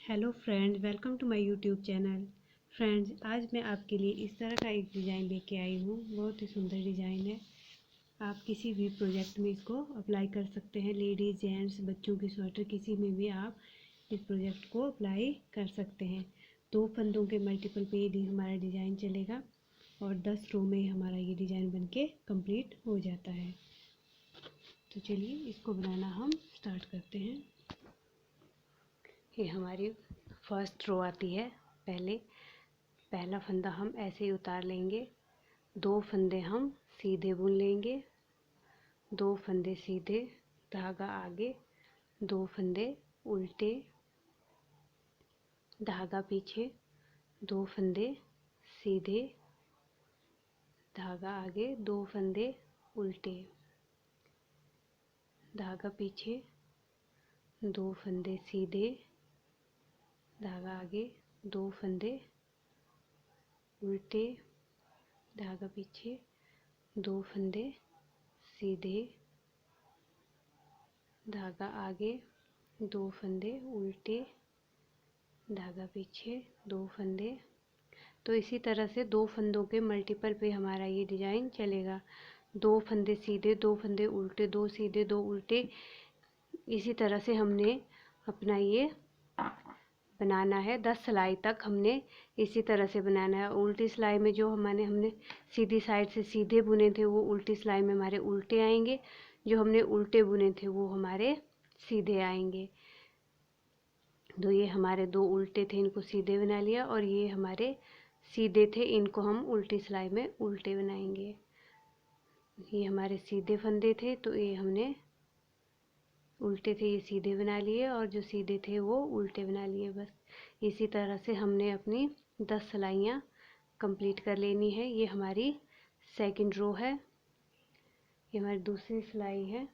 Hello friends, welcome to my YouTube channel. Friends, आज मैं आपके लिए इस तरह का एक डिज़ाइन लेके आई हूँ। बहुत ही सुंदर डिज़ाइन है। आप किसी भी प्रोजेक्ट में इसको अप्लाई कर सकते हैं। लेडीज़, जेंट्स, बच्चों की स्वेटर, किसी में भी आप इस प्रोजेक्ट को अप्लाई कर सकते हैं। 2 फंदों के मल्टीपल पे ये हमारा डिज़ाइन चलेगा और 10 रो में हमारा ये डिज़ाइन बनके कंप्लीट हो जाता है। तो चलिए इसको बनाना हम स्टार्ट करते हैं। ये हमारी फर्स्ट रो आती है। पहला फंदा हम ऐसे ही उतार लेंगे। 2 फंदे हम सीधे बुन लेंगे, 2 फंदे सीधे, धागा आगे, 2 फंदे उल्टे, धागा पीछे, 2 फंदे सीधे, धागा आगे, 2 फंदे उल्टे, धागा पीछे, 2 फंदे सीधे, धागा आगे, 2 फंदे उल्टे, धागा पीछे, 2 फंदे सीधे, धागा आगे, 2 फंदे उल्टे, धागा पीछे, 2 फंदे। तो इसी तरह से 2 फंदों के मल्टीपल पे हमारा ये डिज़ाइन चलेगा। 2 फंदे सीधे, 2 फंदे उल्टे, 2 सीधे, 2 उल्टे। इसी तरह से हमने अपना ये बनाना है। 10 सिलाई तक हमने इसी तरह से बनाना है। उल्टी सिलाई में जो हमने सीधी साइड से सीधे बुने थे वो उल्टी सिलाई में हमारे उल्टे आएंगे, जो हमने उल्टे बुने थे वो हमारे सीधे आएंगे। तो ये हमारे 2 उल्टे थे, इनको सीधे बना लिया, और ये हमारे सीधे थे, इनको हम उल्टी सिलाई में उल्टे बनाएंगे। ये हमारे सीधे फंदे थे तो ये हमने उल्टे थे, ये सीधे बना लिए, और जो सीधे थे वो उल्टे बना लिए। बस इसी तरह से हमने अपनी 10 सिलाइयाँ कंप्लीट कर लेनी है। ये हमारी सेकंड रो है, ये हमारी दूसरी सिलाई है।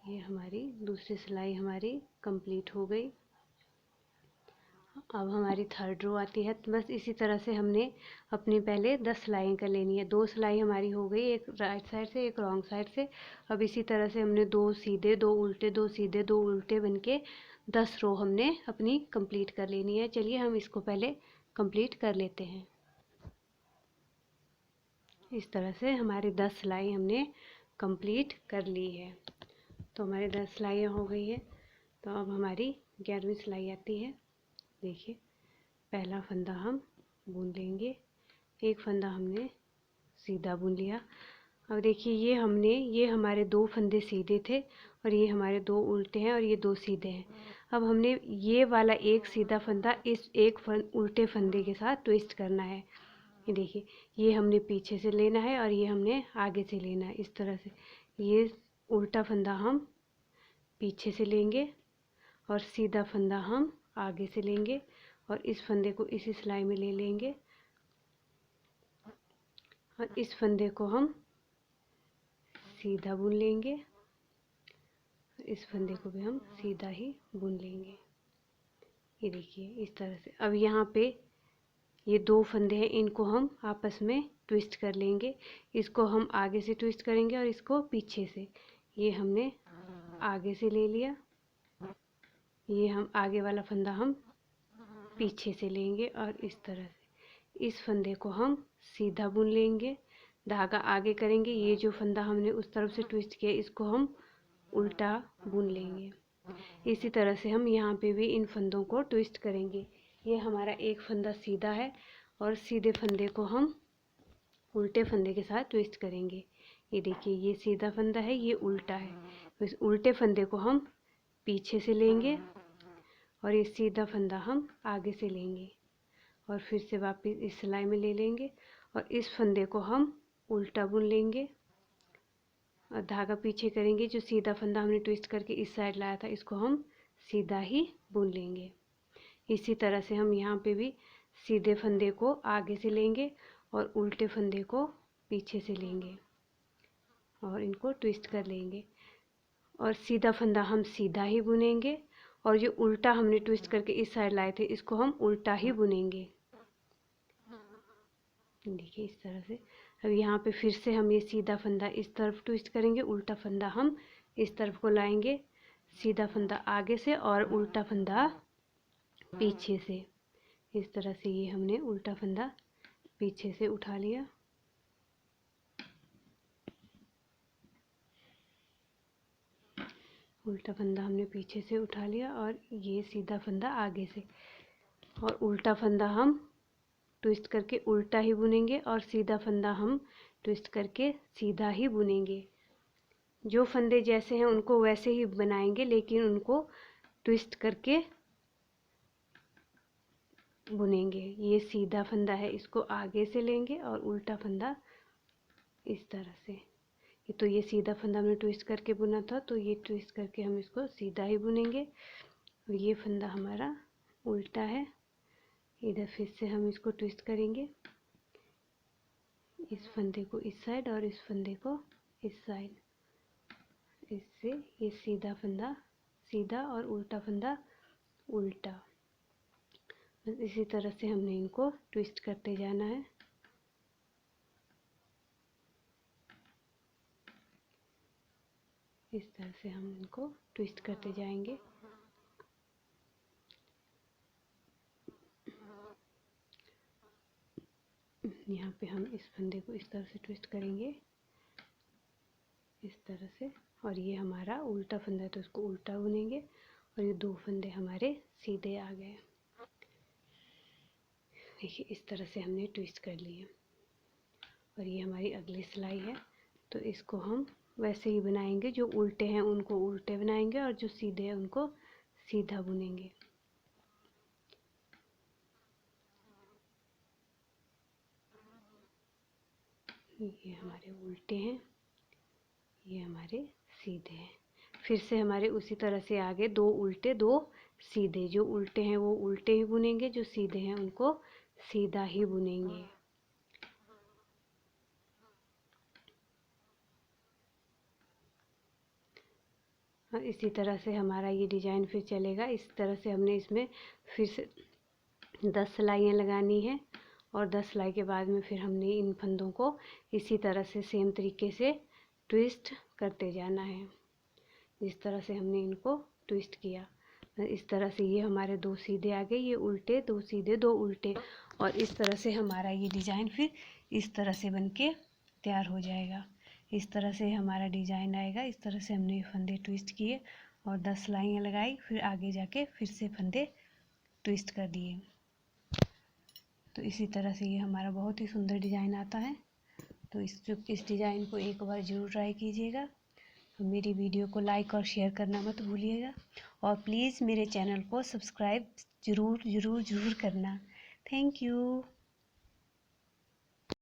ये हमारी दूसरी सिलाई हमारी कंप्लीट हो गई। अब हमारी थर्ड रो आती है। तो बस इसी तरह से हमने अपनी पहले 10 सिलाई कर लेनी है। 2 सिलाई हमारी हो गई, एक राइट साइड से, एक रॉन्ग साइड से। अब इसी तरह से हमने 2 सीधे, 2 उल्टे, 2 सीधे, 2 उल्टे बनके 10 रो हमने अपनी कंप्लीट कर लेनी है। चलिए हम इसको पहले कंप्लीट कर लेते हैं। इस तरह से हमारी 10 सिलाई हमने कंप्लीट कर ली है। तो हमारी 10 सिलाइयाँ हो गई है। तो अब हमारी 11वीं सिलाई आती है। देखिए, पहला फंदा हम बुन लेंगे, एक फंदा हमने सीधा बुन लिया। अब देखिए, ये हमारे 2 फंदे सीधे थे और ये हमारे 2 उल्टे हैं और ये 2 सीधे हैं। अब हमने ये वाला एक सीधा फंदा इस एक उल्टे फंदे के साथ ट्विस्ट करना है। ये देखिए, ये हमने पीछे से लेना है और ये हमने आगे से लेना है। इस तरह से ये उल्टा फंदा हम पीछे से लेंगे और सीधा फंदा हम आगे से लेंगे, और इस फंदे को इसी सिलाई में ले लेंगे, और इस फंदे को हम सीधा बुन लेंगे, इस फंदे को भी हम सीधा ही बुन लेंगे। ये देखिए, इस तरह से। अब यहाँ पे ये 2 फंदे हैं, इनको हम आपस में ट्विस्ट कर लेंगे। इसको हम आगे से ट्विस्ट करेंगे और इसको पीछे से। ये हमने आगे से ले लिया, ये हम आगे वाला फंदा हम पीछे से लेंगे, और इस तरह से इस फंदे को हम सीधा बुन लेंगे, धागा आगे करेंगे। ये जो फंदा हमने उस तरफ से ट्विस्ट किया इसको हम उल्टा बुन लेंगे। इसी तरह से हम यहाँ पे भी इन फंदों को ट्विस्ट करेंगे। ये हमारा एक फंदा सीधा है और सीधे फंदे को हम उल्टे फंदे के साथ ट्विस्ट करेंगे। ये देखिए, ये सीधा फंदा है, ये उल्टा है। तो इस उल्टे फंदे को हम पीछे से लेंगे और ये सीधा फंदा हम आगे से लेंगे, और फिर से वापस इस सिलाई में ले लेंगे, और इस फंदे को हम उल्टा बुन लेंगे और धागा पीछे करेंगे। जो सीधा फंदा हमने ट्विस्ट करके इस साइड लाया था इसको हम सीधा ही बुन लेंगे। इसी तरह से हम यहाँ पे भी सीधे फंदे को आगे से लेंगे और उल्टे फंदे को पीछे से लेंगे और इनको ट्विस्ट कर लेंगे, और सीधा फंदा हम सीधा ही बुनेंगे और जो उल्टा हमने ट्विस्ट करके इस साइड लाए थे इसको हम उल्टा ही बुनेंगे। देखिए इस तरह से। अब यहाँ पे फिर से हम ये सीधा फंदा इस तरफ ट्विस्ट करेंगे, उल्टा फंदा हम इस तरफ को लाएंगे, सीधा फंदा आगे से और उल्टा फंदा पीछे से। इस तरह से ये हमने उल्टा फंदा पीछे से उठा लिया। उल्टा फंदा हमने पीछे से उठा लिया और ये सीधा फंदा आगे से, और उल्टा फंदा हम ट्विस्ट करके उल्टा ही बुनेंगे और सीधा फंदा हम ट्विस्ट करके सीधा ही बुनेंगे। जो फंदे जैसे हैं उनको वैसे ही बनाएंगे, लेकिन उनको ट्विस्ट करके बुनेंगे। ये सीधा फंदा है, इसको आगे से लेंगे और उल्टा फंदा इस तरह से। तो ये सीधा फंदा हमने ट्विस्ट करके बुना था, तो ये ट्विस्ट करके हम इसको सीधा ही बुनेंगे। और ये फंदा हमारा उल्टा है, इधर फिर से हम इसको ट्विस्ट करेंगे, इस फंदे को इस साइड और इस फंदे को इस साइड। इससे ये सीधा फंदा सीधा और उल्टा फंदा उल्टा। बस इसी तरह से हमने इनको ट्विस्ट करते जाना है। इस तरह से हम इनको ट्विस्ट करते जाएंगे। यहाँ पे हम इस फंदे को इस तरह से ट्विस्ट करेंगे, इस तरह से। और ये हमारा उल्टा फंदा है तो इसको उल्टा बुनेंगे, और ये दो फंदे हमारे सीधे आ गए। देखिए इस तरह से हमने ट्विस्ट कर लिए। और ये हमारी अगली सिलाई है, तो इसको हम वैसे ही बनाएंगे। जो उल्टे हैं उनको उल्टे बनाएंगे और जो सीधे हैं उनको सीधा बुनेंगे। ये हमारे उल्टे हैं, ये हमारे सीधे हैं। फिर से हमारे उसी तरह से आगे दो उल्टे दो सीधे। जो उल्टे हैं वो उल्टे ही बुनेंगे, जो सीधे हैं उनको सीधा ही बुनेंगे। और इसी तरह से हमारा ये डिजाइन फिर चलेगा। इस तरह से हमने इसमें फिर से 10 सिलाइयाँ लगानी है, और 10 सिलाई के बाद में फिर हमने इन फंदों को इसी तरह से सेम तरीके से ट्विस्ट करते जाना है, जिस तरह से हमने इनको ट्विस्ट किया। इस तरह से ये हमारे दो सीधे आ गए, ये उल्टे दो सीधे दो उल्टे। और इस तरह से हमारा ये डिज़ाइन फिर इस तरह से बनके तैयार हो जाएगा। इस तरह से हमारा डिज़ाइन आएगा। इस तरह से हमने फंदे ट्विस्ट किए और 10 सिलाइयाँ लगाई, फिर आगे जाके फिर से फंदे ट्विस्ट कर दिए। तो इसी तरह से ये हमारा बहुत ही सुंदर डिज़ाइन आता है। तो इस डिज़ाइन को एक बार ज़रूर ट्राई कीजिएगा। मेरी वीडियो को लाइक और शेयर करना मत भूलिएगा, और प्लीज़ मेरे चैनल को सब्सक्राइब ज़रूर करना। Thank you.